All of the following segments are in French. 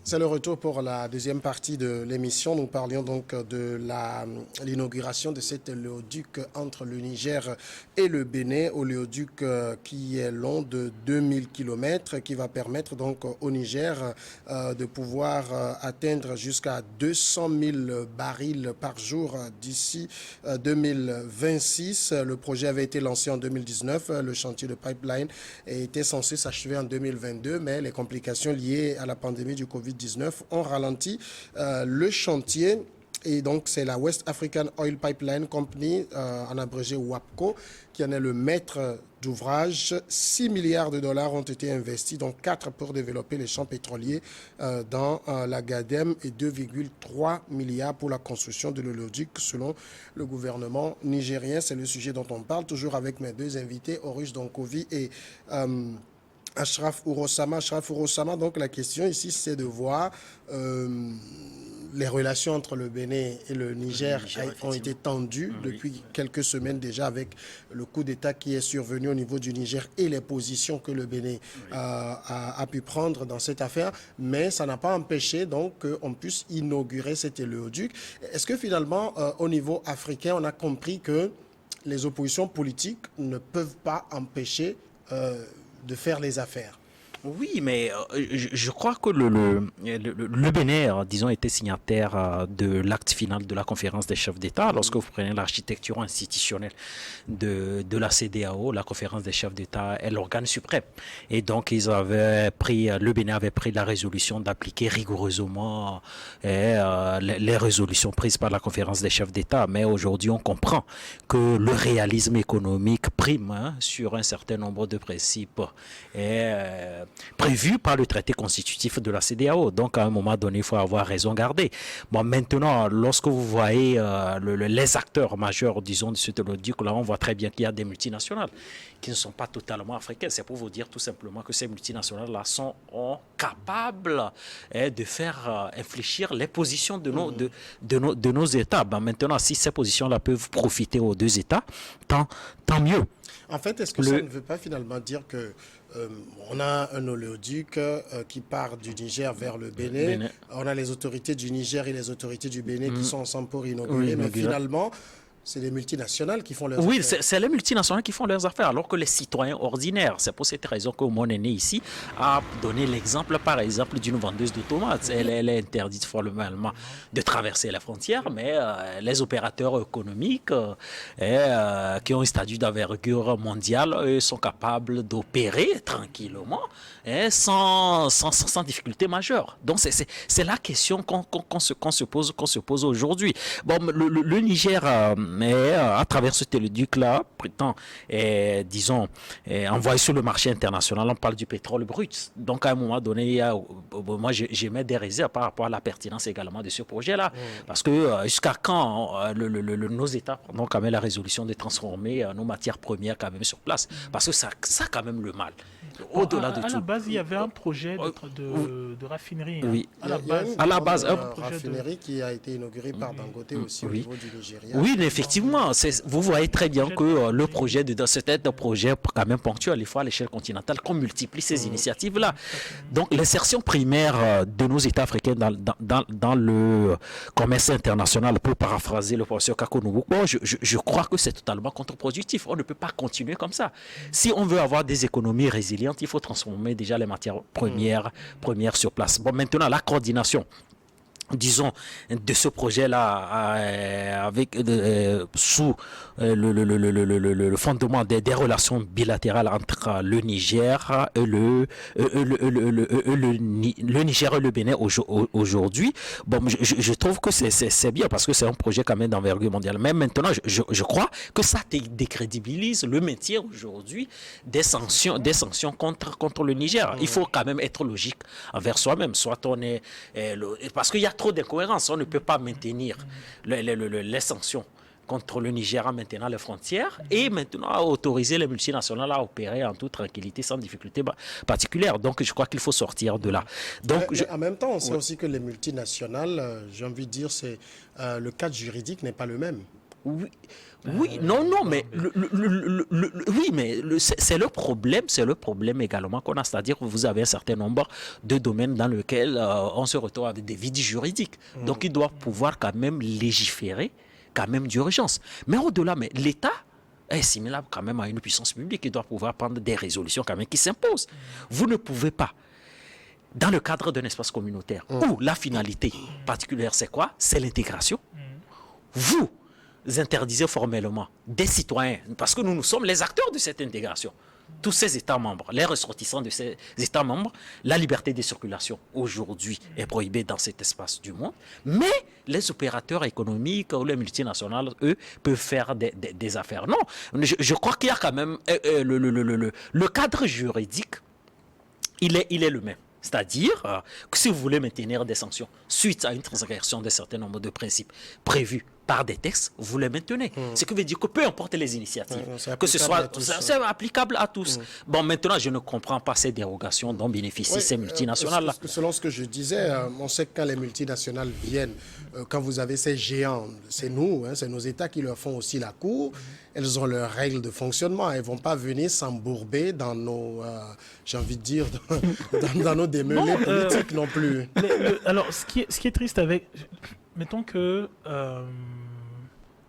C'est le retour pour la deuxième partie de l'émission. Nous parlions donc de l'inauguration de cet oléoduc entre le Niger et le Bénin, oléoduc qui est long de 2000 km, qui va permettre donc au Niger de pouvoir atteindre jusqu'à 200 000 barils par jour d'ici 2026. Le projet avait été lancé en 2019. Le chantier de pipeline était censé s'achever en 2022, mais les complications liées à la pandémie du Covid-19 ont ralenti le chantier. Et donc, c'est la West African Oil Pipeline Company, en abrégé WAPCO, qui en est le maître d'ouvrage. 6 milliards de dollars ont été investis, dont 4 pour développer les champs pétroliers dans la GADEM et 2,3 milliards pour la construction de l'oléoduc, selon le gouvernement nigérien. C'est le sujet dont on parle, toujours avec mes deux invités, Oruche Donkovi et Ashraf Urosama. Ashraf Urosama, donc la question ici, c'est de voir les relations entre le Bénin et le Niger ont été tendues depuis quelques semaines déjà, avec le coup d'État qui est survenu au niveau du Niger et les positions que le Bénin a pu prendre dans cette affaire. Mais ça n'a pas empêché donc qu'on puisse inaugurer cet oléoduc. Est-ce que finalement, au niveau africain, on a compris que les oppositions politiques ne peuvent pas empêcher de faire les affaires? Oui, mais je crois que le Bénin, disons, était signataire de l'acte final de la conférence des chefs d'État. Lorsque vous prenez l'architecture institutionnelle de la CEDEAO, la conférence des chefs d'État est l'organe suprême. Et donc, le Bénin avait pris la résolution d'appliquer rigoureusement les résolutions prises par la conférence des chefs d'État. Mais aujourd'hui, on comprend que le réalisme économique prime sur un certain nombre de principes prévu par le traité constitutif de la CEDEAO. Donc, à un moment donné, il faut avoir raison garder. Bon, maintenant, lorsque vous voyez les acteurs majeurs, disons, de cet oléoduc, là, on voit très bien qu'il y a des multinationales qui ne sont pas totalement africaines. C'est pour vous dire tout simplement que ces multinationales-là sont capables de faire infléchir les positions de nos États. Ben, maintenant, si ces positions-là peuvent profiter aux deux États, tant mieux. En fait, est-ce que ça ne veut pas finalement dire que on a un oléoduc qui part du Niger vers le Bénin. On a les autorités du Niger et les autorités du Bénin qui sont ensemble pour inaugurer, mais finalement, c'est les multinationales qui font leurs affaires. Oui, c'est les multinationales qui font leurs affaires, alors que les citoyens ordinaires, c'est pour cette raison que mon aîné ici a donné l'exemple, par exemple, d'une vendeuse de tomates. Elle est interdite formellement de traverser la frontière, mais les opérateurs économiques qui ont un statut d'envergure mondiale sont capables d'opérer tranquillement sans difficulté majeure. Donc, c'est la question qu'on se pose aujourd'hui. Bon, le Niger... mais à travers ce oléoduc-là, prétend, disons, envoyer sur le marché international, on parle du pétrole brut. Donc, à un moment donné, moi, j'émets des réserves par rapport à la pertinence également de ce projet-là. Parce que jusqu'à quand nos États prendront quand même la résolution de transformer nos matières premières quand même sur place? Parce que ça a quand même le mal. Au-delà de tout. À la base, il y avait un projet de raffinerie. Oui. À la base, un raffinerie qui a été inauguré par Dangote aussi au niveau du Nigeria. Oui, effectivement. Vous voyez très bien que le projet, c'est un projet quand même ponctuel, il faut à l'échelle continentale qu'on multiplie ces initiatives-là. Donc, l'insertion primaire de nos États africains dans le commerce international, pour paraphraser le professeur Kako Noubouko, je crois que c'est totalement contre-productif. On ne peut pas continuer comme ça. Si on veut avoir des économies résilientes, il faut transformer déjà les matières premières sur place. Bon, maintenant, la coordination, disons, de ce projet-là avec sous le fondement des relations bilatérales entre le Niger et le Niger et le Bénin aujourd'hui. Bon, je trouve que c'est bien parce que c'est un projet quand même d'envergure mondiale. Mais maintenant, je crois que ça décrédibilise le maintien aujourd'hui des sanctions contre le Niger. Il faut quand même être logique envers soi-même. Soit on est parce qu'il y a trop d'incohérences. On ne peut pas maintenir les sanctions contre le Niger en maintenant les frontières et maintenant à autoriser les multinationales à opérer en toute tranquillité sans difficulté particulière. Donc je crois qu'il faut sortir de là. Donc, en même temps, on sait aussi que les multinationales, j'ai envie de dire, le cadre juridique n'est pas le même. Oui, oui, non, mais oui, mais c'est le problème également qu'on a, c'est-à-dire que vous avez un certain nombre de domaines dans lesquels on se retrouve avec des vides juridiques. Donc, il doit pouvoir quand même légiférer, quand même d'urgence. Mais au-delà, mais l'État est similaire quand même à une puissance publique qui doit pouvoir prendre des résolutions quand même qui s'imposent. Vous ne pouvez pas, dans le cadre d'un espace communautaire, où la finalité particulière, c'est quoi? C'est l'intégration. Vous interdisez formellement des citoyens, parce que nous sommes les acteurs de cette intégration, tous ces États membres, les ressortissants de ces États membres, la liberté de circulation aujourd'hui est prohibée dans cet espace du monde, mais les opérateurs économiques ou les multinationales, eux, peuvent faire des affaires. Non, je crois qu'il y a quand même le cadre juridique, il est le même. C'est-à-dire que si vous voulez maintenir des sanctions suite à une transgression d'un certain nombre de principes prévus par des textes, vous les maintenez. Ce qui veut dire que peu importe les initiatives, que ce soit, c'est applicable à tous. Bon, maintenant, je ne comprends pas ces dérogations dont bénéficient ces multinationales-là. Selon ce que je disais, on sait que quand les multinationales viennent, quand vous avez ces géants, c'est nous, c'est nos États qui leur font aussi la cour. Elles ont leurs règles de fonctionnement. Elles ne vont pas venir s'embourber dans nos, j'ai envie de dire, dans nos démêlés politiques non plus. Alors, ce qui est triste avec... Mettons que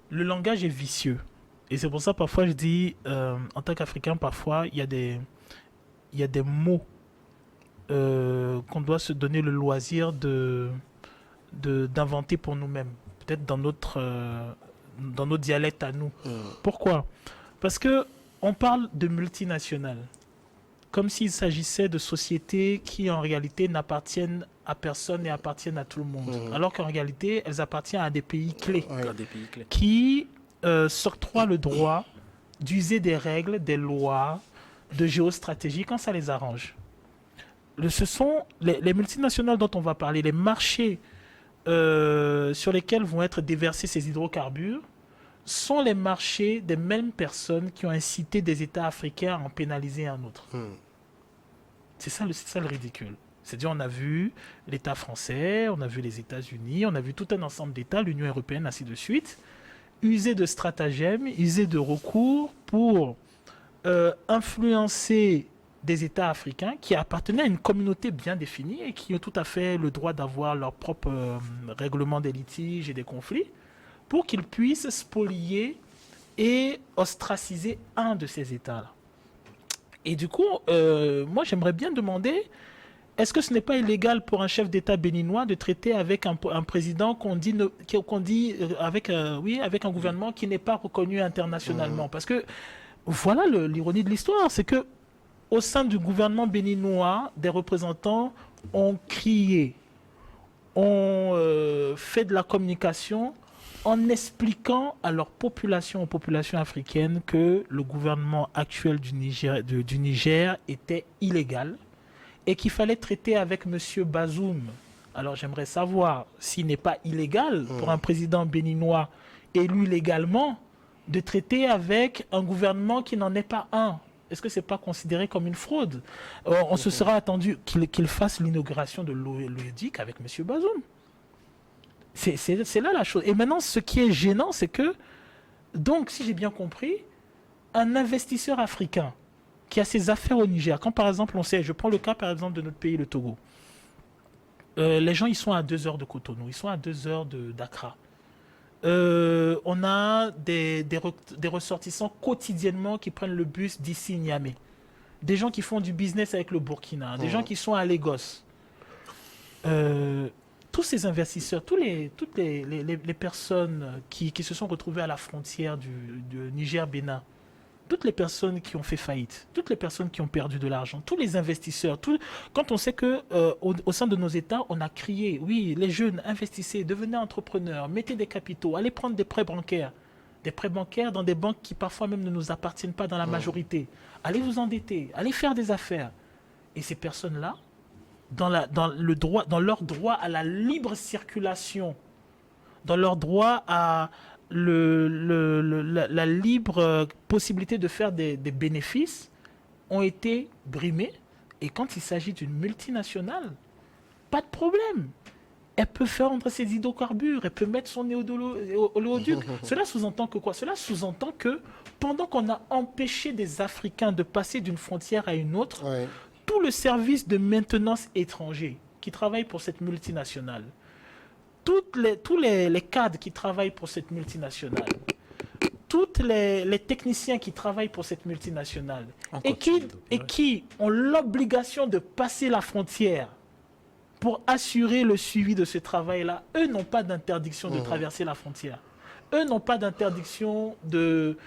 le langage est vicieux. Et c'est pour ça, parfois, je dis, en tant qu'Africain, parfois, il y a des mots qu'on doit se donner le loisir d'inventer pour nous-mêmes. Peut-être dans notre dialecte à nous. Pourquoi? Parce qu'on parle de multinationales, comme s'il s'agissait de sociétés qui, en réalité, n'appartiennent à personne et appartiennent à tout le monde. Alors qu'en réalité, elles appartiennent à des pays clés, qui s'octroient le droit d'user des règles, des lois, de géostratégie quand ça les arrange. Ce sont les multinationales dont on va parler, les marchés sur lesquels vont être déversés ces hydrocarbures, sont les marchés des mêmes personnes qui ont incité des États africains à en pénaliser un autre. C'est ça le ridicule. C'est-à-dire, on a vu l'État français, on a vu les États-Unis, on a vu tout un ensemble d'États, l'Union européenne, ainsi de suite, user de stratagèmes, user de recours pour influencer des États africains qui appartenaient à une communauté bien définie et qui ont tout à fait le droit d'avoir leur propre règlement des litiges et des conflits, pour qu'ils puissent spolier et ostraciser un de ces États-là. Et du coup, moi, j'aimerais bien demander, est-ce que ce n'est pas illégal pour un chef d'État béninois de traiter avec un président qu'on dit avec un gouvernement qui n'est pas reconnu internationalement? Parce que voilà l'ironie de l'histoire, c'est que au sein du gouvernement béninois, des représentants ont crié, ont fait de la communication en expliquant à leur population, aux populations africaines, que le gouvernement actuel du Niger était illégal et qu'il fallait traiter avec M. Bazoum. Alors j'aimerais savoir s'il n'est pas illégal pour un président béninois élu légalement de traiter avec un gouvernement qui n'en est pas un. Est-ce que ce n'est pas considéré comme une fraude? On se sera attendu qu'il fasse l'inauguration de l'OEDIC avec M. Bazoum. C'est là la chose. Et maintenant, ce qui est gênant, c'est que, donc, si j'ai bien compris, un investisseur africain qui a ses affaires au Niger, quand par exemple, on sait, je prends le cas par exemple de notre pays, le Togo, les gens, ils sont à 2 heures de Cotonou, ils sont à 2 heures d'Accra. On a des ressortissants quotidiennement qui prennent le bus d'ici Niamey. Des gens qui font du business avec le Burkina, des gens qui sont à Lagos. Tous ces investisseurs, toutes les personnes qui se sont retrouvées à la frontière du Niger-Bénin, toutes les personnes qui ont fait faillite, toutes les personnes qui ont perdu de l'argent, tous les investisseurs, quand on sait que au sein de nos États, on a crié, oui, les jeunes, investissez, devenez entrepreneurs, mettez des capitaux, allez prendre des prêts bancaires dans des banques qui parfois même ne nous appartiennent pas dans la majorité. Allez vous endetter, allez faire des affaires. Et ces personnes-là, dans leur droit à la libre circulation, dans leur droit à la libre possibilité de faire des bénéfices, ont été brimés. Et quand il s'agit d'une multinationale, pas de problème. elle peut faire entrer ses hydrocarbures, elle peut mettre son oléoduc. Cela sous-entend que quoi? Cela sous-entend que pendant qu'on a empêché des Africains de passer d'une frontière à une autre, tout le service de maintenance étranger qui travaille pour cette multinationale, tous les cadres qui travaillent pour cette multinationale, tous les techniciens qui travaillent pour cette multinationale et qui ont l'obligation de passer la frontière pour assurer le suivi de ce travail-là, eux n'ont pas d'interdiction de traverser la frontière. Eux n'ont pas d'interdiction de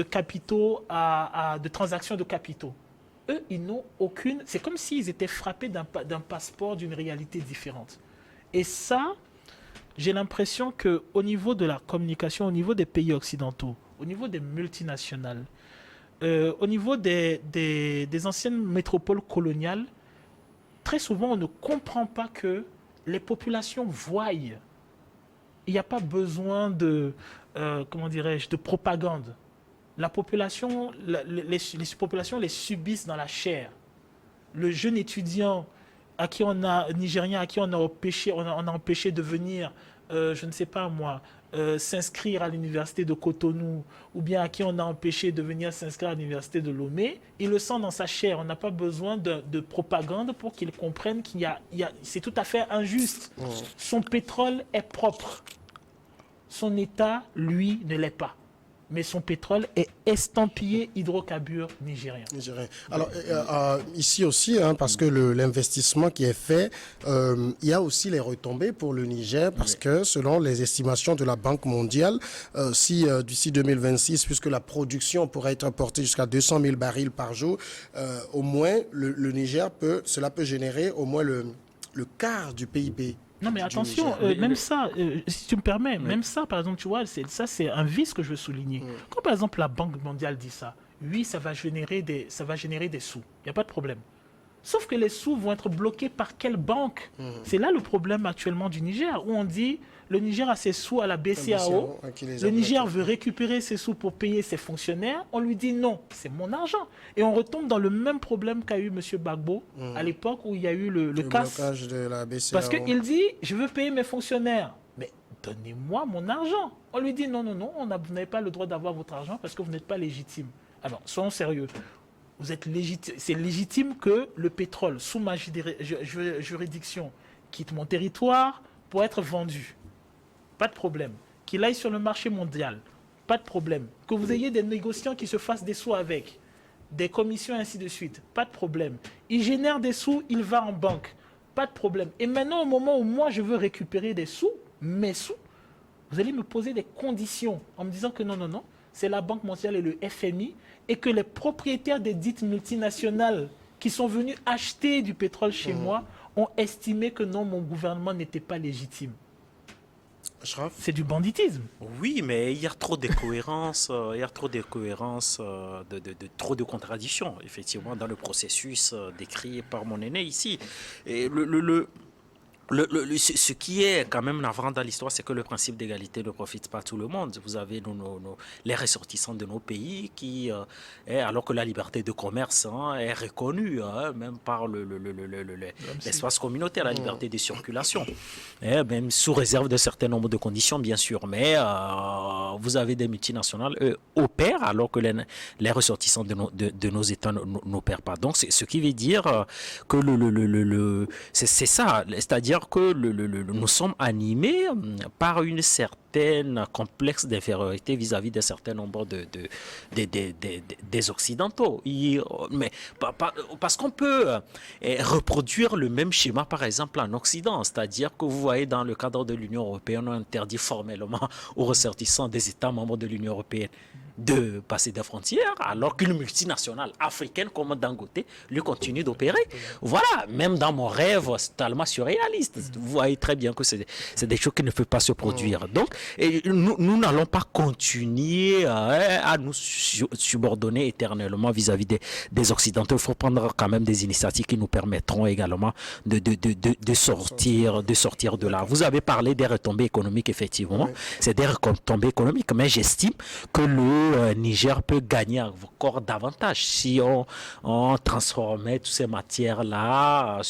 capitaux, de transactions de capitaux. Eux, ils n'ont aucune... C'est comme s'ils étaient frappés d'un passeport d'une réalité différente. Et ça, j'ai l'impression qu'au niveau de la communication, au niveau des pays occidentaux, au niveau des multinationales, au niveau des anciennes métropoles coloniales, très souvent, on ne comprend pas que les populations voient. Il n'y a pas besoin de propagande. La population, les populations les subissent dans la chair. Le jeune étudiant nigérien à qui on a empêché de venir, je ne sais pas moi, s'inscrire à l'université de Cotonou, ou bien à qui on a empêché de venir s'inscrire à l'université de Lomé, il le sent dans sa chair. On n'a pas besoin de propagande pour qu'il comprenne c'est tout à fait injuste. Son pétrole est propre. Son État, lui, ne l'est pas. Mais son pétrole est estampillé hydrocarbures nigériens. Alors, ici aussi, parce que l'investissement qui est fait, il y a aussi les retombées pour le Niger, parce que selon les estimations de la Banque mondiale, si d'ici 2026, puisque la production pourrait être portée jusqu'à 200 000 barils par jour, au moins, le Niger cela peut générer au moins le quart du PIB. Non, mais attention, même ça, si tu me permets, même ça, par exemple, tu vois, c'est un vice que je veux souligner. Quand, par exemple, la Banque mondiale dit ça, oui, ça va générer des sous. Il n'y a pas de problème. Sauf que les sous vont être bloqués par quelle banque? C'est là le problème actuellement du Niger, où on dit, le Niger a ses sous à la BCAO, le Niger veut récupérer ses sous pour payer ses fonctionnaires, on lui dit non, c'est mon argent. Et on retombe dans le même problème qu'a eu M. Bagbo à l'époque où il y a eu le blocage de la BCAO. Parce qu'il dit, je veux payer mes fonctionnaires, mais donnez-moi mon argent. On lui dit non, vous n'avez pas le droit d'avoir votre argent parce que vous n'êtes pas légitime. Alors, soyons sérieux. C'est légitime que le pétrole, sous ma juridiction, quitte mon territoire pour être vendu. Pas de problème. Qu'il aille sur le marché mondial. Pas de problème. Que vous ayez des négociants qui se fassent des sous avec. Des commissions, ainsi de suite. Pas de problème. Il génère des sous, il va en banque. Pas de problème. Et maintenant, au moment où moi, je veux récupérer des sous, mes sous, vous allez me poser des conditions en me disant que non, c'est la Banque mondiale et le FMI et que les propriétaires des dites multinationales qui sont venus acheter du pétrole chez moi ont estimé que non, mon gouvernement n'était pas légitime. C'est du banditisme. Oui, mais il y a trop d'incohérences, trop de contradictions, effectivement, dans le processus décrit par mon aîné ici. Et ce qui est quand même navrant dans l'histoire, c'est que le principe d'égalité ne profite pas à tout le monde. Vous avez les ressortissants de nos pays qui, alors que la liberté de commerce est reconnue, même par l'espace communautaire, la liberté de circulation, même sous réserve d'un certain nombre de conditions, bien sûr. Mais vous avez des multinationales, eux, opèrent alors que les ressortissants de nos États n'opèrent pas. Donc, ce qui veut dire que c'est ça, c'est-à-dire que nous sommes animés par une certaine complexe d'infériorité vis-à-vis d'un certain nombre des Occidentaux. Mais parce qu'on peut reproduire le même schéma, par exemple, en Occident. C'est-à-dire que vous voyez, dans le cadre de l'Union européenne, on interdit formellement aux ressortissants des États membres de l'Union européenne de passer des frontières, alors qu'une multinationale africaine comme Dangote lui continue d'opérer. Voilà, même dans mon rêve, c'est totalement surréaliste. Vous voyez très bien que c'est des choses qui ne peuvent pas se produire. Donc, nous n'allons pas continuer à nous subordonner éternellement vis-à-vis des Occidentaux. Il faut prendre quand même des initiatives qui nous permettront également de sortir de là. Vous avez parlé des retombées économiques, effectivement. C'est des retombées économiques, mais j'estime que le Niger peut gagner encore davantage si on transformait toutes ces matières-là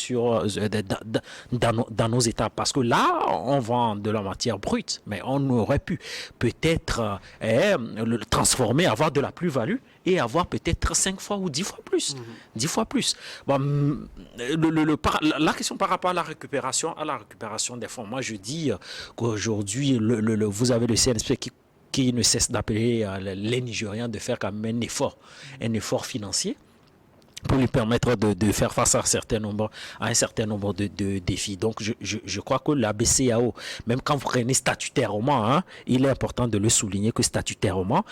dans nos États. Parce que là, on vend de la matière brute, mais on aurait pu peut-être le transformer, avoir de la plus-value et avoir peut-être 5 fois ou 10 fois plus. 10 fois plus. Bon, la question par rapport à la récupération des fonds, moi je dis qu'aujourd'hui, vous avez le CNSP qui ne cesse d'appeler les Nigériens de faire quand même un effort financier pour lui permettre de faire face à un certain nombre de défis. Donc, je crois que la BCEAO, même quand vous prenez statutairement, il est important de le souligner que statutairement,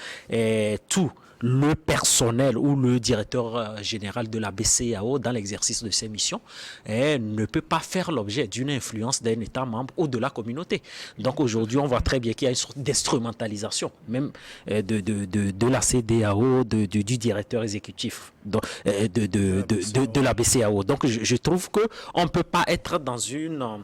tout le personnel ou le directeur général de la BCEAO dans l'exercice de ses missions ne peut pas faire l'objet d'une influence d'un État membre ou de la communauté. Donc aujourd'hui, on voit très bien qu'il y a une sorte d'instrumentalisation même de la CEDEAO, du directeur exécutif de la BCEAO. Donc je trouve qu'on ne peut pas être dans une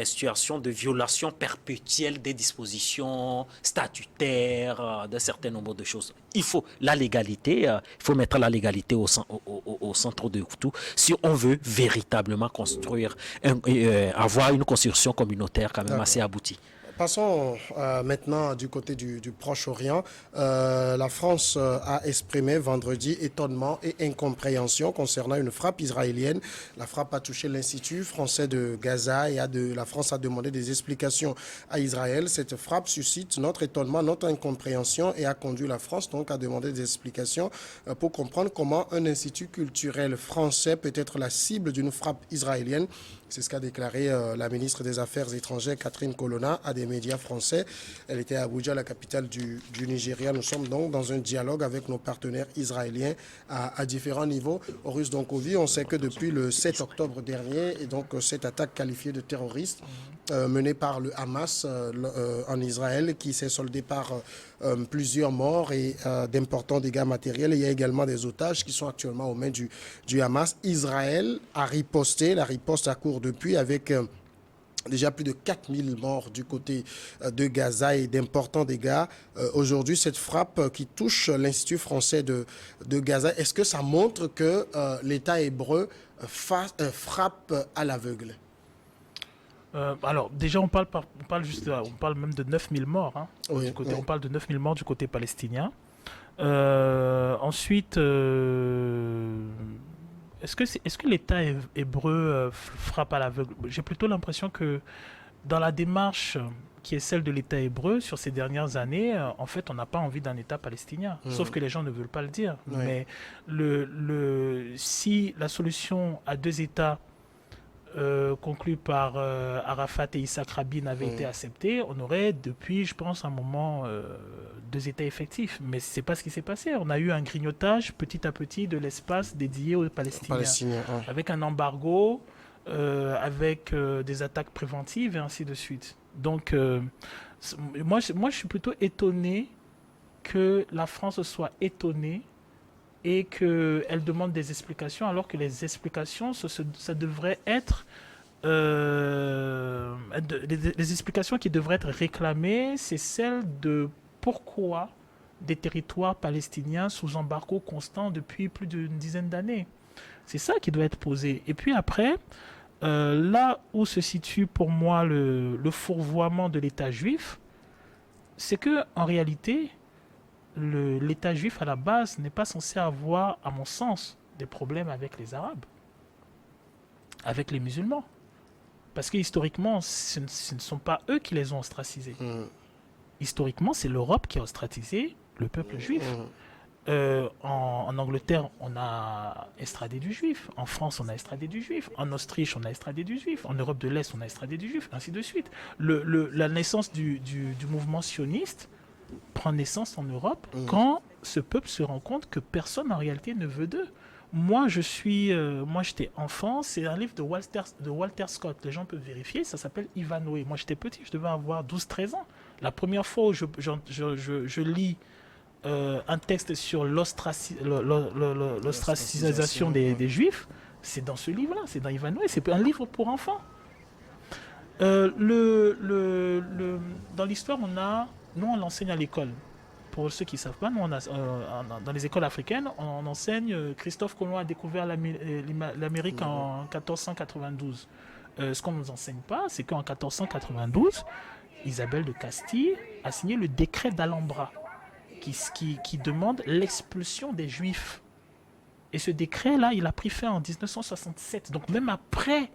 situation de violation perpétuelle des dispositions statutaires, d'un certain nombre de choses. Il faut la légalité, il faut mettre la légalité au centre de tout si on veut véritablement construire, avoir une construction communautaire quand même assez aboutie. Passons maintenant du côté du Proche-Orient. La France a exprimé vendredi étonnement et incompréhension concernant une frappe israélienne. La frappe a touché l'Institut français de Gaza et la France a demandé des explications à Israël. Cette frappe suscite notre étonnement, notre incompréhension et a conduit la France donc à demander des explications pour comprendre comment un institut culturel français peut être la cible d'une frappe israélienne. C'est ce qu'a déclaré la ministre des Affaires étrangères, Catherine Colonna, à des médias français. Elle était à Abuja, la capitale du Nigeria. Nous sommes donc dans un dialogue avec nos partenaires israéliens à différents niveaux. Horus Donkovi, on sait que depuis le 7 octobre dernier, et donc cette attaque qualifiée de terroriste menée par le Hamas en Israël, qui s'est soldée par plusieurs morts et d'importants dégâts matériels. Et il y a également des otages qui sont actuellement aux mains du Hamas. Israël a riposté, la riposte a cours depuis avec déjà plus de 4000 morts du côté de Gaza et d'importants dégâts. Aujourd'hui, cette frappe qui touche l'Institut français de Gaza, est-ce que ça montre que l'État hébreu frappe à l'aveugle? Alors, déjà, on parle même de 9000 morts. Oui, côté, oui. On parle de 9000 morts du côté palestinien. Ensuite, est-ce que l'État hébreu frappe à l'aveugle? J'ai plutôt l'impression que dans la démarche qui est celle de l'État hébreu sur ces dernières années, en fait, on n'a pas envie d'un État palestinien. Sauf que les gens ne veulent pas le dire. Oui. Mais si la solution à 2 États conclue par Arafat et Yitzhak Rabin avait été acceptée, on aurait depuis, je pense, un moment 2 États effectifs. Mais ce n'est pas ce qui s'est passé. On a eu un grignotage petit à petit de l'espace dédié aux Palestiniens. Avec un embargo, avec des attaques préventives et ainsi de suite. Donc, moi, je suis plutôt étonné que la France soit étonnée et qu'elle demande des explications, alors que les explications, ça devrait être... les explications qui devraient être réclamées, c'est celle de pourquoi des territoires palestiniens sous embargo constant depuis plus d'une dizaine d'années. C'est ça qui doit être posé. Et puis après, là où se situe pour moi le fourvoiement de l'État juif, c'est que en réalité... l'État juif, à la base, n'est pas censé avoir, à mon sens, des problèmes avec les Arabes, avec les musulmans. Parce que historiquement, ce ne sont pas eux qui les ont ostracisés. Historiquement, c'est l'Europe qui a ostracisé le peuple juif. En Angleterre, on a estradé du juif. En France, on a estradé du juif. En Autriche, on a estradé du juif. En Europe de l'Est, on a estradé du juif, ainsi de suite. La naissance du mouvement sioniste prend naissance en Europe quand ce peuple se rend compte que personne en réalité ne veut d'eux. Moi, j'étais enfant, c'est un livre de Walter Scott, les gens peuvent vérifier, ça s'appelle Ivanhoe. Moi, j'étais petit, je devais avoir 12-13 ans. La première fois où je lis un texte sur l'ostracisation des Juifs, c'est dans ce livre-là, c'est dans Ivanhoe, c'est un livre pour enfants. Dans l'histoire, nous, on l'enseigne à l'école. pour ceux qui ne savent pas, nous, dans les écoles africaines, on enseigne Christophe Colomb a découvert l'Amérique en 1492. Ce qu'on ne nous enseigne pas, c'est qu'en 1492, Isabelle de Castille a signé le décret d'Alhambra qui demande l'expulsion des Juifs. Et ce décret-là, il a pris fin en 1967. Donc même après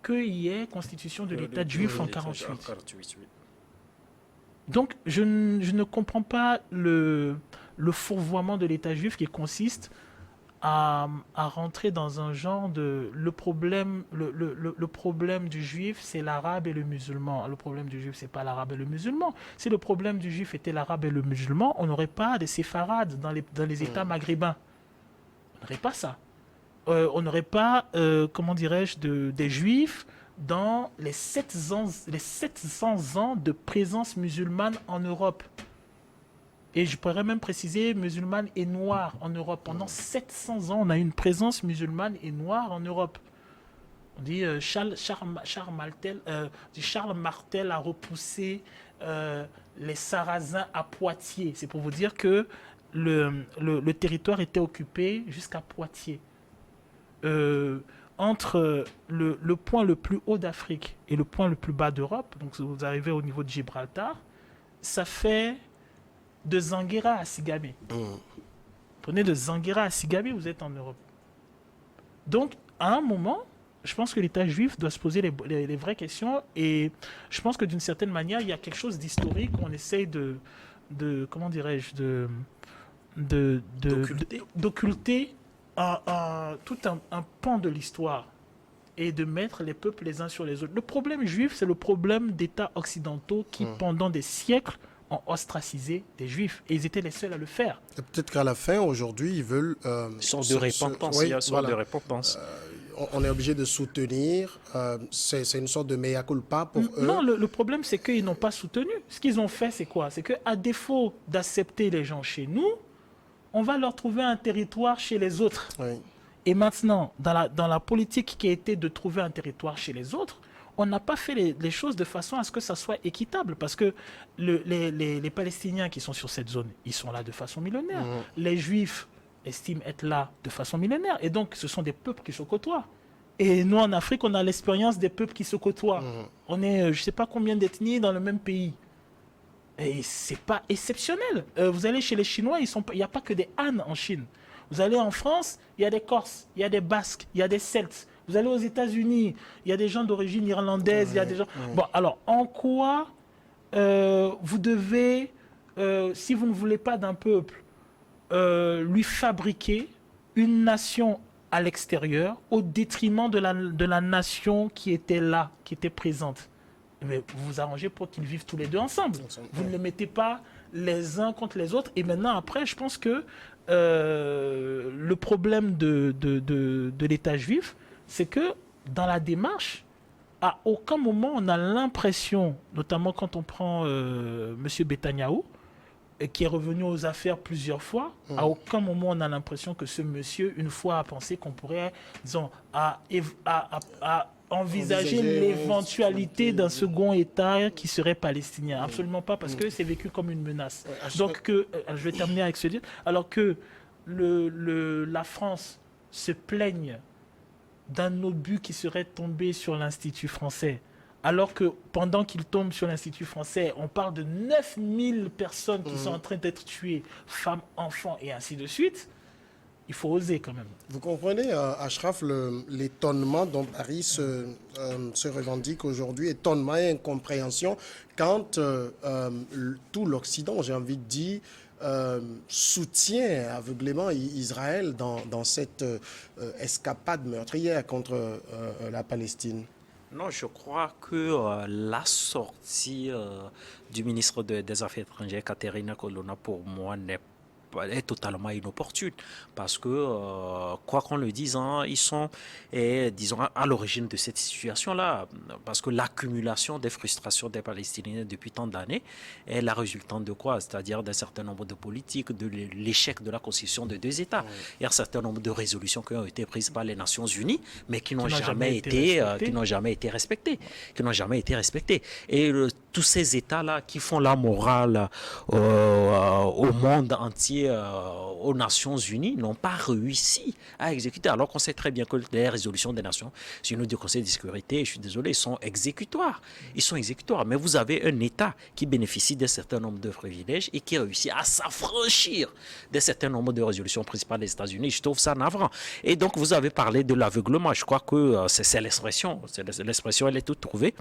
qu'il y ait constitution de l'État juif en 1948. Donc je ne comprends pas le fourvoiement de l'État juif qui consiste à rentrer dans un genre de... Le problème du juif, c'est l'arabe et le musulman. Le problème du juif, c'est pas l'arabe et le musulman. Si le problème du juif était l'arabe et le musulman, on n'aurait pas des séfarades dans les États maghrébins. On n'aurait pas ça. On n'aurait pas, comment dirais-je, des juifs dans les 700 ans de présence musulmane en Europe. Et je pourrais même préciser musulmane et noire en Europe. Pendant 700 ans, on a une présence musulmane et noire en Europe. On dit Charles Martel a repoussé les Sarrasins à Poitiers. C'est pour vous dire que le territoire était occupé jusqu'à Poitiers. Entre le point le plus haut d'Afrique et le point le plus bas d'Europe, donc vous arrivez au niveau de Gibraltar, ça fait de Zangueira à Sigamé. Prenez de Zangueira à Sigamé, vous êtes en Europe. Donc, à un moment, je pense que l'État juif doit se poser les vraies questions, et je pense que d'une certaine manière, il y a quelque chose d'historique qu'on essaye comment dirais-je, d'occulter tout un pan de l'histoire et de mettre les peuples les uns sur les autres. Le problème juif, c'est le problème d'États occidentaux qui, pendant des siècles, ont ostracisé des juifs. Et ils étaient les seuls à le faire. Et peut-être qu'à la fin, aujourd'hui, ils veulent... Une sorte de repentance. Oui, Il y a une sorte de repentance. On est obligé de soutenir. C'est une sorte de mea culpa pour eux. Non, le problème, c'est qu'ils n'ont pas soutenu. Ce qu'ils ont fait, c'est quoi? C'est qu'à défaut d'accepter les gens chez nous, on va leur trouver un territoire chez les autres. Oui. Et maintenant, dans la politique qui a été de trouver un territoire chez les autres, on n'a pas fait les choses de façon à ce que ça soit équitable. Parce que les Palestiniens qui sont sur cette zone, ils sont là de façon millénaire. Les Juifs estiment être là de façon millénaire. Et donc, ce sont des peuples qui se côtoient. Et nous, en Afrique, on a l'expérience des peuples qui se côtoient. On est, je ne sais pas combien d'ethnies dans le même pays. Et c'est pas exceptionnel. Vous allez chez les Chinois, il n'y a pas que des Han en Chine. Vous allez en France, il y a des Corses, il y a des Basques, il y a des Celtes. Vous allez aux États-Unis, il y a des gens d'origine irlandaise, il y a des gens... Bon, alors, en quoi vous devez, si vous ne voulez pas d'un peuple, lui fabriquer une nation à l'extérieur au détriment de la nation qui était là, qui était présente? Mais vous vous arrangez pour qu'ils vivent tous les deux ensemble. Vous ne les mettez pas les uns contre les autres. Et maintenant, après, je pense que le problème de l'État juif, c'est que dans la démarche, à aucun moment on a l'impression, notamment quand on prend M. Betanyahou, qui est revenu aux affaires plusieurs fois, à aucun moment on a l'impression que ce monsieur, une fois, a pensé qu'on pourrait, disons, envisager l'éventualité d'un second État qui serait palestinien. Absolument pas, parce que c'est vécu comme une menace. Donc, je vais terminer avec ce dire, alors que la France se plaigne d'un obus qui serait tombé sur l'Institut français, alors que pendant qu'il tombe sur l'Institut français, on parle de 9000 personnes qui sont en train d'être tuées, femmes, enfants, et ainsi de suite. Il faut oser quand même. Vous comprenez, Achraf, l'étonnement dont Paris se revendique aujourd'hui, étonnement et incompréhension, quand tout l'Occident, j'ai envie de dire, soutient aveuglément Israël dans cette escapade meurtrière contre la Palestine. Non, je crois que la sortie du ministre des Affaires étrangères, Caterina Colonna, pour moi, est totalement inopportune, parce que quoi qu'on le dise, ils sont disons à l'origine de cette situation-là, parce que l'accumulation des frustrations des Palestiniens depuis tant d'années est la résultante de quoi? C'est-à-dire d'un certain nombre de politiques, de l'échec de la constitution de deux États. Il y a un certain nombre de résolutions qui ont été prises par les Nations Unies, mais qui n'ont jamais été respectées, Et tous ces États-là qui font la morale au monde entier, aux Nations Unies, n'ont pas réussi à exécuter, alors qu'on sait très bien que les résolutions des Nations Unies du Conseil de sécurité, je suis désolé, ils sont exécutoires. Ils sont exécutoires. Mais vous avez un État qui bénéficie d'un certain nombre de privilèges et qui réussit à s'affranchir d'un certain nombre de résolutions principales des États-Unis. Je trouve ça navrant. Et donc, vous avez parlé de l'aveuglement. Je crois que c'est l'expression. L'expression, elle est toute trouvée.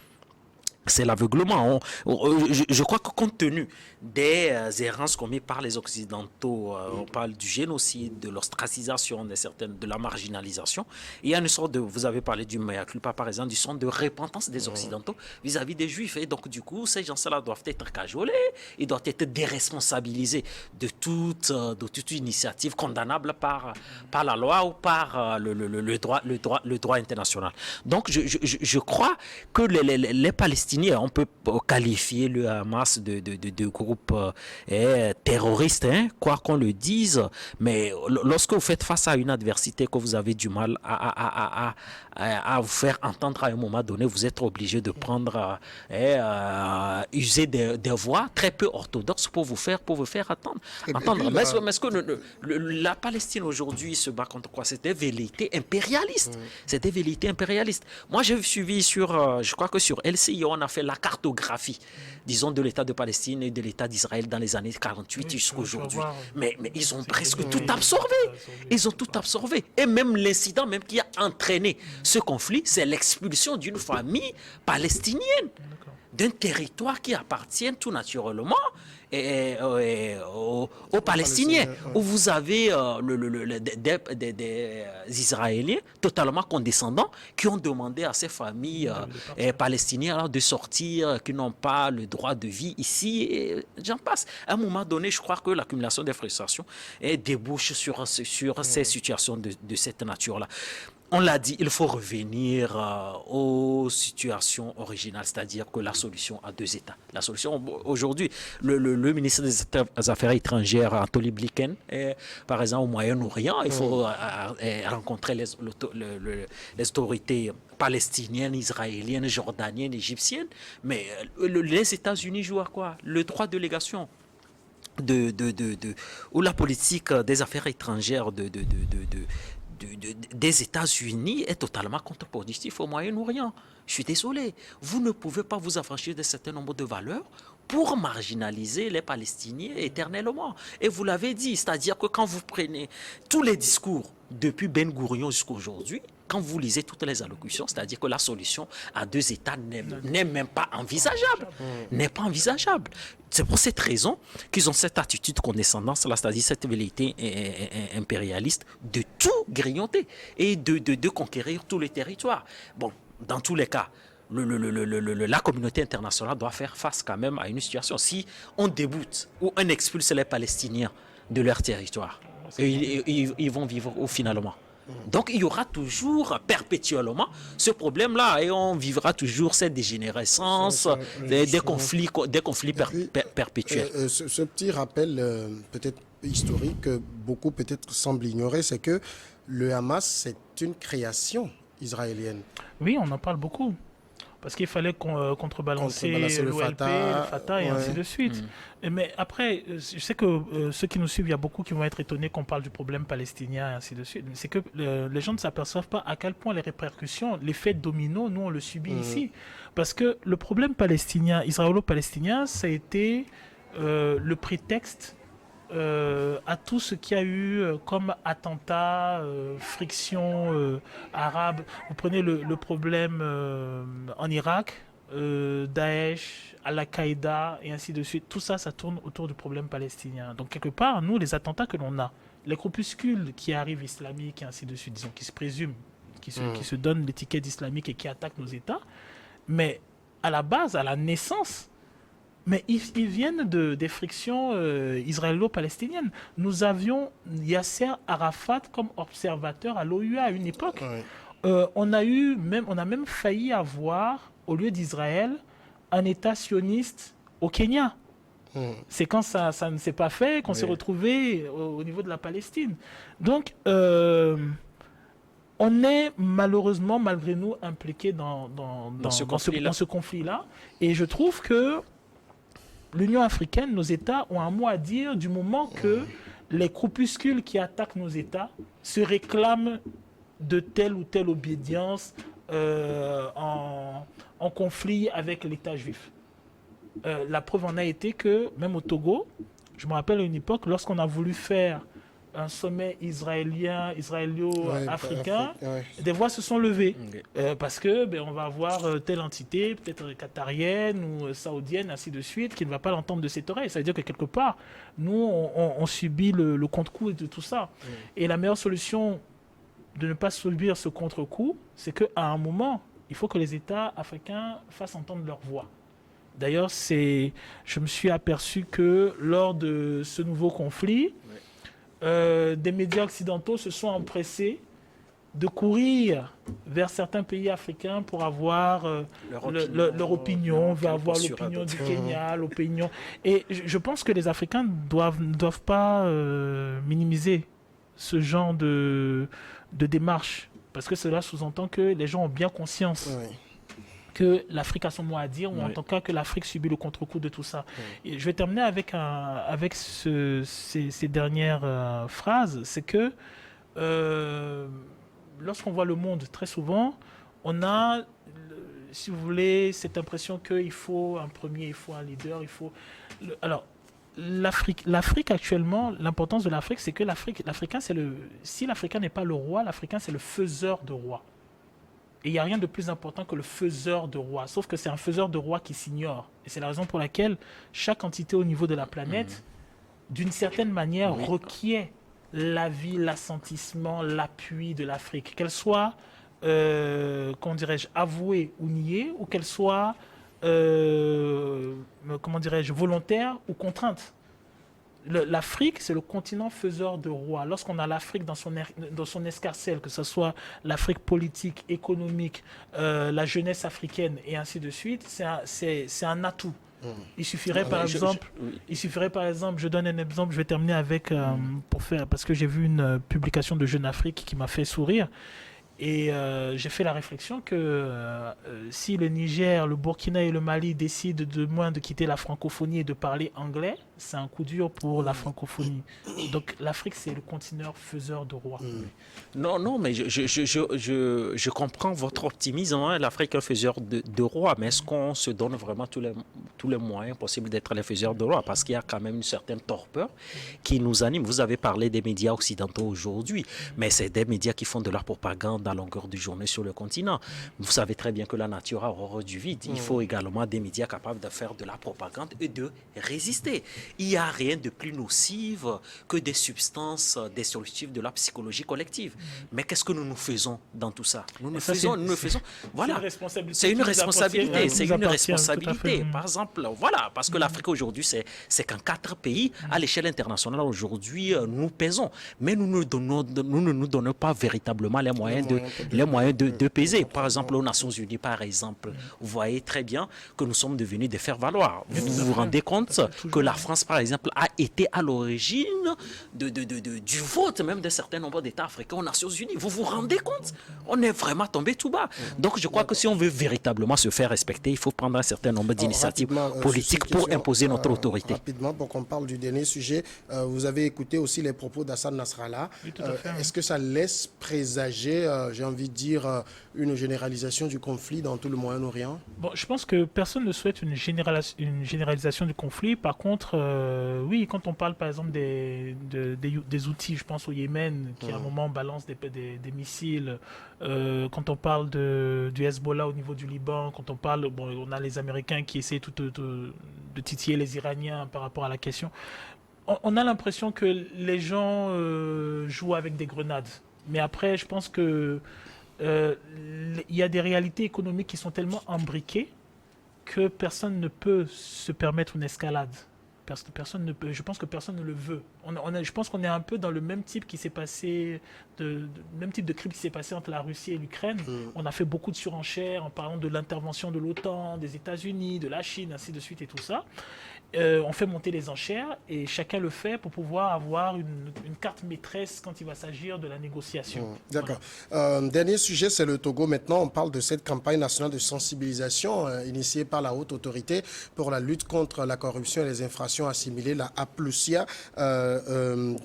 C'est l'aveuglement. Je crois que compte tenu des errances commises par les Occidentaux, on parle du génocide, de l'ostracisation, de la marginalisation, il y a une sorte de, vous avez parlé du mea culpa par exemple, du sens de repentance des Occidentaux vis-à-vis des Juifs. Et donc du coup, ces gens-là doivent être cajolés, ils doivent être déresponsabilisés de toute initiative condamnable par la loi ou par le droit international. Donc je crois que les Palestiniens, on peut qualifier le Hamas de groupe terroriste, hein, quoi qu'on le dise, mais lorsque vous faites face à une adversité que vous avez du mal à vous faire entendre à un moment donné, vous êtes obligé de prendre, user des voies très peu orthodoxes pour vous faire entendre. Mais est-ce que la Palestine aujourd'hui se bat contre quoi? C'est des velléités impérialistes. C'est des velléités impérialistes. Moi, j'ai suivi je crois que sur LCI, on a fait la cartographie, disons, de l'État de Palestine et de l'État d'Israël dans les années 48 jusqu'à aujourd'hui. Mais ils ont presque tout absorbé. Ils ont tout absorbé. Et même l'incident même qui a entraîné ce conflit, c'est l'expulsion d'une famille palestinienne, d'un territoire qui appartient tout naturellement aux Palestiniens, où vous avez des Israéliens totalement condescendants qui ont demandé à ces familles palestiniennes de sortir, qui n'ont pas le droit de vie ici, et j'en passe. À un moment donné, je crois que l'accumulation des frustrations débouche sur ces situations de cette nature-là. On l'a dit, il faut revenir aux situations originales, c'est-à-dire que la solution à deux États. La solution, aujourd'hui, le ministre des Affaires étrangères, Anthony Blinken, par exemple, au Moyen-Orient, il faut rencontrer les autorités palestiniennes, israéliennes, jordaniennes, égyptiennes. Mais les États-Unis jouent à quoi? Le droit de légation. Ou la politique des affaires étrangères des États-Unis est totalement contre-productif au Moyen-Orient. Je suis désolé. Vous ne pouvez pas vous affranchir d'un certain nombre de valeurs pour marginaliser les Palestiniens éternellement. Et vous l'avez dit, c'est-à-dire que quand vous prenez tous les discours depuis Ben Gourion jusqu'à aujourd'hui, quand vous lisez toutes les allocutions, c'est-à-dire que la solution à deux États n'est même pas envisageable. N'est pas envisageable. C'est pour cette raison qu'ils ont cette attitude condescendance, c'est-à-dire cette velléité impérialiste de tout grignoter et de conquérir tous les territoires. Bon, dans tous les cas, la communauté internationale doit faire face quand même à une situation. Si on déboute ou on expulse les Palestiniens de leur territoire, ils vont vivre où finalement? Donc il y aura toujours perpétuellement ce problème-là et on vivra toujours cette dégénérescence, des conflits perpétuels. Ce petit rappel peut-être historique que beaucoup peut-être semblent ignorer, c'est que le Hamas, c'est une création israélienne. Oui, on en parle beaucoup. Parce qu'il fallait contrebalancer le Fatah et ainsi de suite. Mais après, je sais que ceux qui nous suivent, il y a beaucoup qui vont être étonnés qu'on parle du problème palestinien et ainsi de suite. C'est que les gens ne s'aperçoivent pas à quel point les répercussions, l'effet domino, nous on le subit ici. Parce que le problème palestinien, israélo-palestinien, ça a été le prétexte à tout ce qu'il y a eu comme attentats, frictions arabes. Vous prenez le problème en Irak, Daesh, Al-Qaïda et ainsi de suite. Tout ça, ça tourne autour du problème palestinien. Donc quelque part, nous, les attentats que l'on a, les groupuscules qui arrivent islamiques et ainsi de suite, disons, qui se présument, qui se donnent l'étiquette islamique et qui attaquent nos États, mais à la base, à la naissance, mais ils viennent des frictions israélo-palestiniennes. Nous avions Yasser Arafat comme observateur à l'OUA à une époque. On a même failli avoir, au lieu d'Israël, un État sioniste au Kenya. C'est quand ça ne s'est pas fait qu'on s'est retrouvé au niveau de la Palestine. Donc, on est malheureusement, malgré nous, impliqués dans ce conflit-là. Et je trouve que l'Union africaine, nos États ont un mot à dire du moment que les groupuscules qui attaquent nos États se réclament de telle ou telle obédience en conflit avec l'État juif. La preuve en a été que, même au Togo, je me rappelle à une époque, lorsqu'on a voulu faire un sommet israélo-africain, des voix se sont levées. Parce que on va avoir telle entité, peut-être qatarienne ou saoudienne, ainsi de suite, qui ne va pas l'entendre de cette oreille. Ça veut dire que quelque part, nous, on subit le contre-coup de tout ça. Et la meilleure solution de ne pas subir ce contre-coup, c'est qu'à un moment, il faut que les États africains fassent entendre leur voix. D'ailleurs, je me suis aperçu que lors de ce nouveau conflit, des médias occidentaux se sont empressés de courir vers certains pays africains pour avoir leur opinion, avoir l'opinion du Kenya, l'opinion. Et je pense que les Africains ne doivent pas minimiser ce genre de démarche, parce que cela sous-entend que les gens ont bien conscience que l'Afrique a son mot à dire, ou en tout cas que l'Afrique subit le contre-coup de tout ça. Et je vais terminer avec ces dernières phrases. C'est que lorsqu'on voit le monde, très souvent, on a, si vous voulez, cette impression qu'il faut un premier, il faut un leader, il faut... Alors, l'Afrique actuellement, l'importance de l'Afrique, c'est que l'Africain, si l'Africain n'est pas le roi, l'Africain, c'est le faiseur de roi. Et il n'y a rien de plus important que le faiseur de roi. Sauf que c'est un faiseur de roi qui s'ignore. Et c'est la raison pour laquelle chaque entité au niveau de la planète, d'une certaine manière, requiert l'avis, l'assentissement, l'appui de l'Afrique. Qu'elle soit, comment dirais-je, avouée ou niée, ou qu'elle soit, comment dirais-je, volontaire ou contrainte. L'Afrique, c'est le continent faiseur de rois. Lorsqu'on a l'Afrique dans son escarcelle, que ce soit l'Afrique politique, économique, la jeunesse africaine et ainsi de suite, c'est un atout. Il suffirait par exemple, je donne un exemple, je vais terminer avec, parce que j'ai vu une publication de Jeune Afrique qui m'a fait sourire. Et j'ai fait la réflexion que si le Niger, le Burkina et le Mali décident de moins de quitter la francophonie et de parler anglais, c'est un coup dur pour la francophonie. Donc l'Afrique, c'est le continent faiseur de rois. Non, mais je comprends votre optimisme. Hein. L'Afrique est un faiseur de rois, mais est-ce qu'on se donne vraiment tous les moyens possibles d'être les faiseurs de rois? Parce qu'il y a quand même une certaine torpeur qui nous anime. Vous avez parlé des médias occidentaux aujourd'hui, mais c'est des médias qui font de la propagande à longueur de journée sur le continent. Vous savez très bien que la nature a horreur du vide. Il faut également des médias capables de faire de la propagande et de résister. Il n'y a rien de plus nocif que des substances destructives de la psychologie collective. Mais qu'est-ce que nous faisons dans tout ça? Nous le faisons. Voilà. C'est une responsabilité. Par exemple, voilà, parce que l'Afrique aujourd'hui, c'est qu'en 4 pays, à l'échelle internationale aujourd'hui, nous pesons. Mais nous ne nous donnons pas véritablement les moyens de peser. Par exemple, aux Nations Unies, par exemple, vous voyez très bien que nous sommes devenus des faire-valoir. Vous vous rendez compte que la France, par exemple, a été à l'origine du vote même d'un certain nombre d'États africains aux Nations Unies. Vous vous rendez compte? On est vraiment tombé tout bas. Donc, je crois que si on veut véritablement se faire respecter, il faut prendre un certain nombre d'initiatives politiques pour imposer notre autorité. Rapidement, pour qu'on parle du dernier sujet, vous avez écouté aussi les propos d'Hassan Nasrallah. Oui, tout à fait, Est-ce que ça laisse présager, j'ai envie de dire, une généralisation du conflit dans tout le Moyen-Orient? Bon, je pense que personne ne souhaite une généralisation du conflit. Par contre, oui, quand on parle par exemple des outils, je pense au Yémen, qui à un moment balance des missiles, quand on parle du Hezbollah au niveau du Liban, quand on parle, on a les Américains qui essaient de titiller les Iraniens par rapport à la question. On a l'impression que les gens jouent avec des grenades. Mais après, je pense que il y a des réalités économiques qui sont tellement imbriquées que personne ne peut se permettre une escalade. Je pense que personne ne le veut. Je pense qu'on est un peu dans le même type qui s'est passé, même type de crime qui s'est passé entre la Russie et l'Ukraine. On a fait beaucoup de surenchères en parlant de l'intervention de l'OTAN, des États-Unis, de la Chine, ainsi de suite et tout ça. On fait monter les enchères et chacun le fait pour pouvoir avoir une carte maîtresse quand il va s'agir de la négociation. D'accord. Dernier sujet, c'est le Togo. Maintenant, on parle de cette campagne nationale de sensibilisation initiée par la haute autorité pour la lutte contre la corruption et les infractions assimilées, la APLUSIA,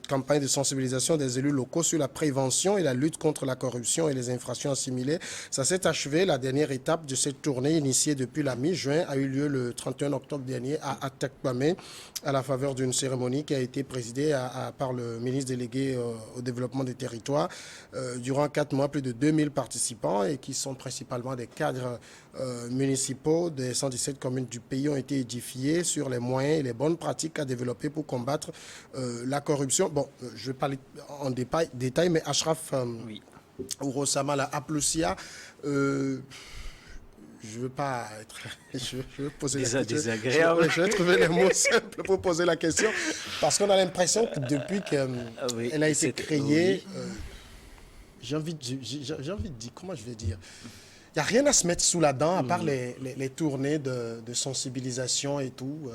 campagne de sensibilisation des élus locaux sur la prévention et la lutte contre la corruption et les infractions assimilées. Ça s'est achevé. La dernière étape de cette tournée initiée depuis la mi-juin a eu lieu le 31 octobre dernier à Atakpamé, à la faveur d'une cérémonie qui a été présidée par le ministre délégué au développement des territoires. Durant 4 mois, plus de 2000 participants et qui sont principalement des cadres municipaux des 117 communes du pays ont été édifiés sur les moyens et les bonnes pratiques à développer pour combattre la corruption. Bon, je vais parler en détail, mais Ashraf Ourosama, la APLUSIA, je ne veux pas être... Je veux poser la question. Désagréable. Je vais trouver les mots simples pour poser la question. Parce qu'on a l'impression que depuis qu'elle a été créée, j'ai envie de dire, comment je vais dire, il n'y a rien à se mettre sous la dent à part les tournées de sensibilisation et tout.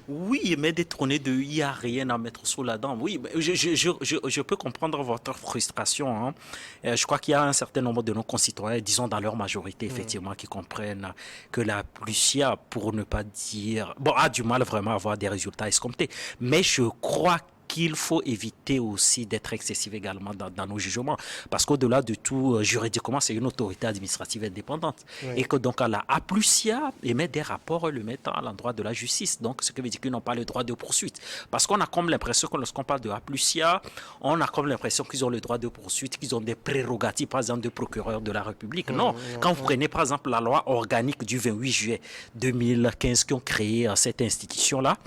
Oui, mais des tournées il n'y a rien à mettre sous la dent. Oui, je peux comprendre votre frustration. Hein. Je crois qu'il y a un certain nombre de nos concitoyens, disons dans leur majorité, effectivement, qui comprennent que la APLUSIA, pour ne pas dire... Bon, a du mal vraiment à avoir des résultats escomptés. Mais je crois qu'il faut éviter aussi d'être excessif également dans nos jugements. Parce qu'au-delà de tout, juridiquement, c'est une autorité administrative indépendante. Oui. Et que donc la APLUSIA émet des rapports le mettant à l'endroit de la justice. Donc, ce qui veut dire qu'ils n'ont pas le droit de poursuite. Parce qu'on a comme l'impression que lorsqu'on parle de APLUSIA, on a comme l'impression qu'ils ont le droit de poursuite, qu'ils ont des prérogatives, par exemple, de procureur de la République. Non. Quand vous prenez, par exemple, la loi organique du 28 juillet 2015 qui ont créé cette institution-là,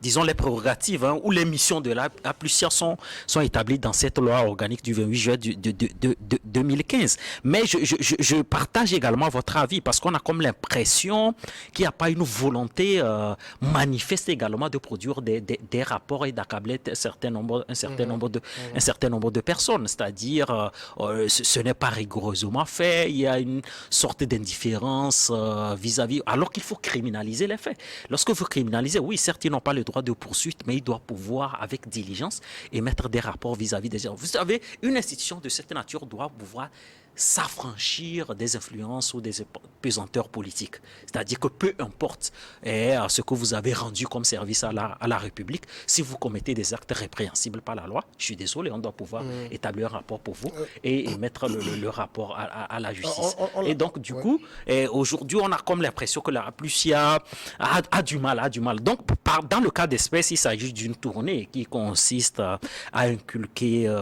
disons les prérogatives ou les missions de la APLUSIA sont établies dans cette loi organique du 28 juillet de 2015. Mais je partage également votre avis parce qu'on a comme l'impression qu'il n'y a pas une volonté manifeste également de produire des rapports et d'accabler un certain nombre de personnes. C'est-à-dire, ce n'est pas rigoureusement fait. Il y a une sorte d'indifférence vis-à-vis, alors qu'il faut criminaliser les faits. Lorsque vous criminalisez, oui, certes, ils n'ont pas le droit de poursuite, mais ils doivent pouvoir, avec diligence, émettre des rapports vis-à-vis des gens. Vous savez, une institution de cette nature doit pouvoir s'affranchir des influences ou des pesanteurs politiques. C'est-à-dire que peu importe ce que vous avez rendu comme service à la République, si vous commettez des actes répréhensibles par la loi, je suis désolé, on doit pouvoir établir un rapport pour vous et émettre le rapport à la justice. Et donc, du coup, aujourd'hui, on a comme l'impression que la APLUSIA a du mal. Donc, dans le cas d'espèce, il s'agit d'une tournée qui consiste à inculquer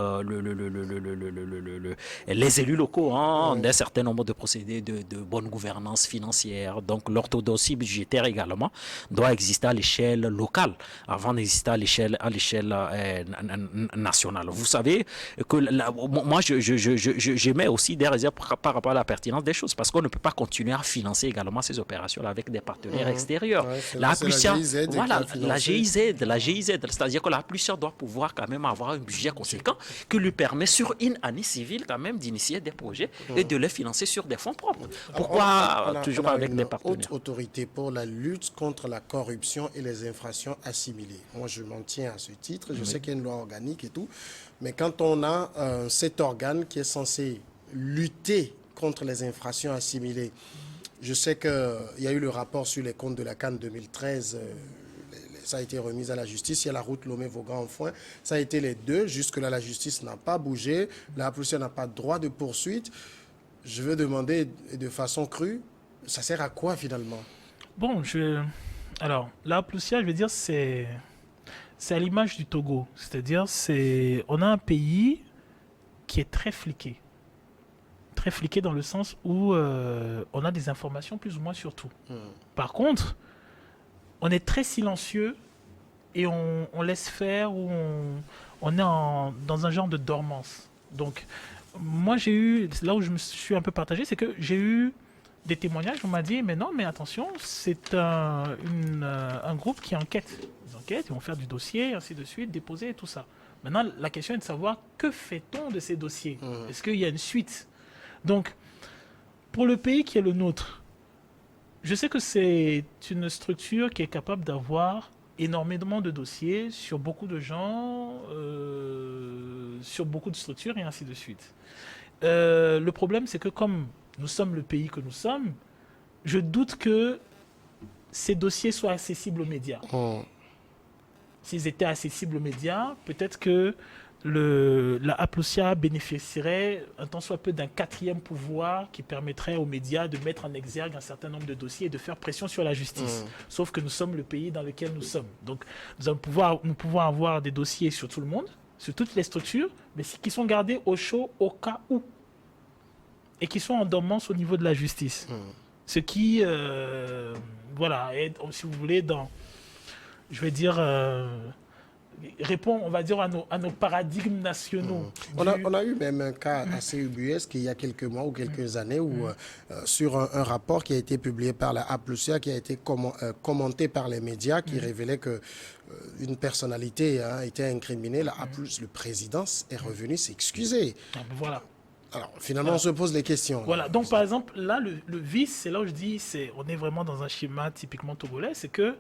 les élus locaux d'un certain nombre de procédés de bonne gouvernance financière. Donc l'orthodoxie budgétaire également doit exister à l'échelle locale avant d'exister à l'échelle nationale. Vous savez que moi j'émets aussi des réserves par rapport à la pertinence des choses parce qu'on ne peut pas continuer à financer également ces opérations avec des partenaires extérieurs. La APLUSIA, voilà, la GIZ, c'est-à-dire que la APLUSIA doit pouvoir quand même avoir un budget conséquent qui lui permet sur une année civile quand même d'initier des projets et de les financer sur des fonds propres. Pourquoi toujours avec des partenaires? Haute autorité pour la lutte contre la corruption et les infractions assimilées. Moi, je m'en tiens à ce titre. Je sais qu'il y a une loi organique et tout. Mais quand on a cet organe qui est censé lutter contre les infractions assimilées, je sais qu'il y a eu le rapport sur les comptes de la CAN 2013. Ça a été remis à la justice. Il y a la route Lomé-Vaughan-Enfoin. Ça a été les deux. Jusque-là, la justice n'a pas bougé. La APLUSIA n'a pas de droit de poursuite. Je veux demander de façon crue, ça sert à quoi finalement? Bon, alors, la APLUSIA, je veux dire, c'est à l'image du Togo. C'est-à-dire, on a un pays qui est très fliqué. Très fliqué dans le sens où on a des informations plus ou moins sur tout. Par contre, on est très silencieux et on laisse faire ou on est dans un genre de dormance. Donc, moi, là où je me suis un peu partagé, c'est que j'ai eu des témoignages, on m'a dit, mais non, mais attention, c'est un groupe qui enquête. Ils enquêtent, ils vont faire du dossier, ainsi de suite, déposer et tout ça. Maintenant, la question est de savoir que fait-on de ces dossiers. Est-ce qu'il y a une suite? Donc, pour le pays qui est le nôtre, je sais que c'est une structure qui est capable d'avoir énormément de dossiers sur beaucoup de gens, sur beaucoup de structures et ainsi de suite. Le problème, c'est que comme nous sommes le pays que nous sommes, je doute que ces dossiers soient accessibles aux médias. S'ils étaient accessibles aux médias, peut-être que la Aplosia bénéficierait un tant soit peu d'un quatrième pouvoir qui permettrait aux médias de mettre en exergue un certain nombre de dossiers et de faire pression sur la justice. Sauf que nous sommes le pays dans lequel nous sommes. Donc nous pouvons avoir des dossiers sur tout le monde, sur toutes les structures, mais qui sont gardés au chaud au cas où. Et qui sont en dormance au niveau de la justice. Ce qui, voilà, est, si vous voulez, je vais dire, répond, on va dire, à nos paradigmes nationaux. On a eu même un cas assez ubuesque il y a quelques mois ou quelques années où, sur un rapport qui a été publié par la Aplosia, qui a été commenté par les médias, qui révélait que une personnalité était incriminée. Le président est revenu s'excuser. Voilà. Alors, finalement, on se pose les questions. Voilà. Donc, par exemple, là, le vice, c'est là où je dis, on est vraiment dans un schéma typiquement togolais, c'est que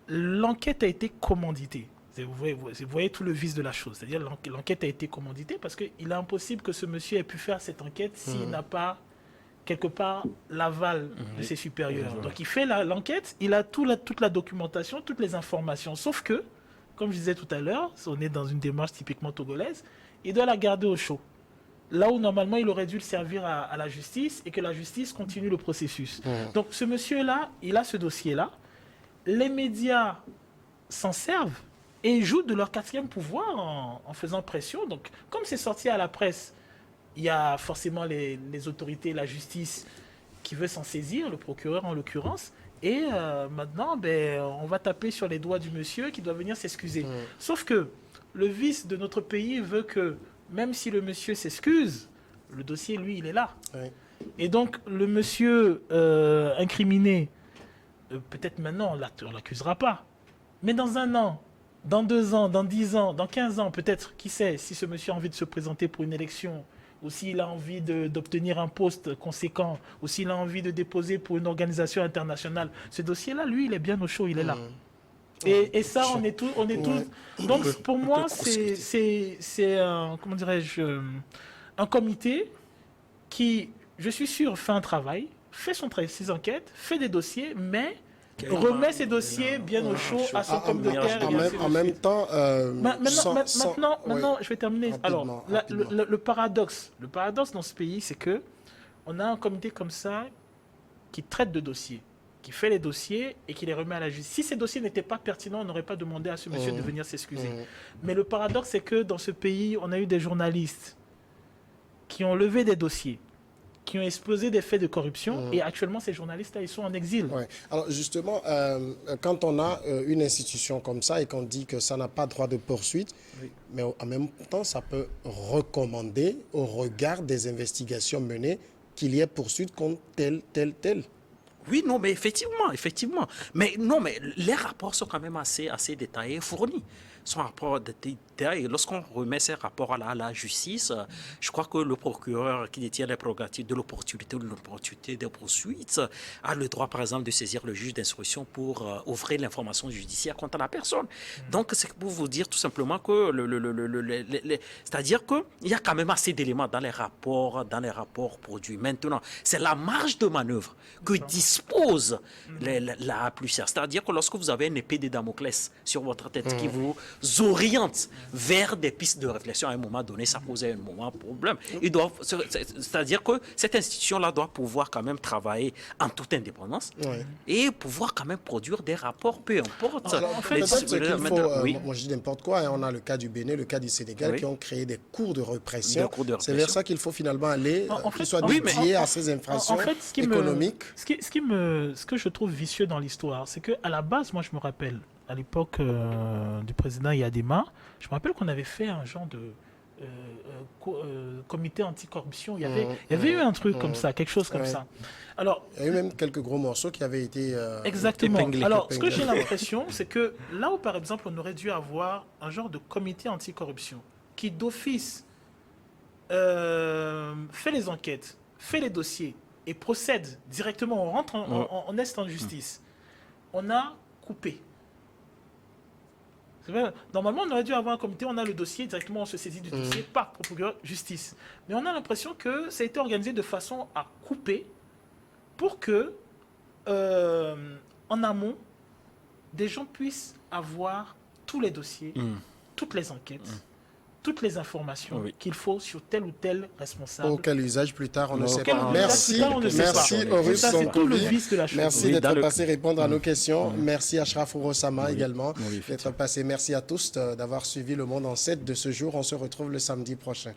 l'enquête a été commanditée. Vous voyez tout le vice de la chose. C'est-à-dire l'enquête a été commanditée parce qu'il est impossible que ce monsieur ait pu faire cette enquête s'il n'a pas, quelque part, l'aval de ses supérieurs. Donc, il fait l'enquête, il a toute la documentation, toutes les informations. Sauf que, comme je disais tout à l'heure, on est dans une démarche typiquement togolaise, il doit la garder au chaud. Là où normalement il aurait dû le servir à la justice et que la justice continue le processus. Donc ce monsieur-là, il a ce dossier-là. Les médias s'en servent et jouent de leur quatrième pouvoir en faisant pression. Donc comme c'est sorti à la presse, il y a forcément les autorités, la justice qui veut s'en saisir, le procureur en l'occurrence. Et maintenant, on va taper sur les doigts du monsieur qui doit venir s'excuser. Sauf que le vice de notre pays veut que même si le monsieur s'excuse, le dossier, lui, il est là. Oui. Et donc, le monsieur incriminé, peut-être maintenant, on ne l'accusera pas. Mais dans 1 an, dans 2 ans, dans 10 ans, dans 15 ans, peut-être, qui sait, si ce monsieur a envie de se présenter pour une élection, ou s'il a envie d'obtenir un poste conséquent, ou s'il a envie de déposer pour une organisation internationale, ce dossier-là, lui, il est bien au chaud, il est là. Et ça, on est tous. Donc, pour moi, c'est comment dirais-je, un comité qui, je suis sûr, fait un travail, fait ses enquêtes, fait des dossiers, mais remet ses dossiers bien au chaud à son pomme de terre. En même temps, maintenant, je vais terminer. Alors, le paradoxe dans ce pays, c'est que on a un comité comme ça qui traite de dossiers, qui fait les dossiers et qui les remet à la justice. Si ces dossiers n'étaient pas pertinents, on n'aurait pas demandé à ce monsieur de venir s'excuser. Mais le paradoxe, c'est que dans ce pays, on a eu des journalistes qui ont levé des dossiers, qui ont exposé des faits de corruption, et actuellement, ces journalistes-là, ils sont en exil. Ouais. Alors justement, quand on a une institution comme ça et qu'on dit que ça n'a pas droit de poursuite, mais en même temps, ça peut recommander, au regard des investigations menées, qu'il y ait poursuite contre tel. Oui, non, mais effectivement. Mais non, mais les rapports sont quand même assez détaillés et fournis. Son rapport détaillé. Lorsqu'on remet ces rapports à la justice, je crois que le procureur qui détient les prérogatives de l'opportunité ou de l'opportunité des poursuites a le droit, par exemple, de saisir le juge d'instruction pour offrir l'information judiciaire contre la personne. Donc, c'est pour vous dire tout simplement que c'est-à-dire qu'il y a quand même assez d'éléments dans les rapports produits. Maintenant, c'est la marge de manœuvre que dispose la Aplosia. C'est-à-dire que lorsque vous avez une épée de Damoclès sur votre tête qui vous oriente vers des pistes de réflexion, à un moment donné, ça pose un moment problème. C'est-à-dire que cette institution-là doit pouvoir quand même travailler en toute indépendance et pouvoir quand même produire des rapports, peu importe. Alors, en fait, moi je dis n'importe quoi, on a le cas du Bénin, le cas du Sénégal qui ont créé des cours de répression. C'est vers ça qu'il faut finalement aller, qu'ils soient dédiés à ces infractions économiques. Ce que je trouve vicieux dans l'histoire, c'est qu'à la base, moi je me rappelle, à l'époque du président Yadema, je me rappelle qu'on avait fait un genre comité anticorruption. Il y avait eu un truc comme ça, quelque chose comme ça. Alors, il y a eu même quelques gros morceaux qui avaient été exactement. épinglés. Alors, ce que j'ai l'impression, c'est que là où, par exemple, on aurait dû avoir un genre de comité anticorruption qui, d'office, fait les enquêtes, fait les dossiers et procède directement, on rentre en est en justice. On a coupé. Normalement, on aurait dû avoir un comité, on a le dossier, directement on se saisit du dossier par procureur justice. Mais on a l'impression que ça a été organisé de façon à couper pour que, en amont, des gens puissent avoir tous les dossiers, toutes les enquêtes, toutes les informations qu'il faut sur tel ou tel responsable. Pour quel usage plus tard, on ne sait Quel pas. usage plus tard, on ne sait Merci pas. Horus Ça, c'est tout le Sonkovi. vice de la chose. Merci d'être passé répondre à nos questions. Merci à Ashraf Orosama également d'être passé. Merci à tous d'avoir suivi Le Monde en 7 de ce jour. On se retrouve le samedi prochain.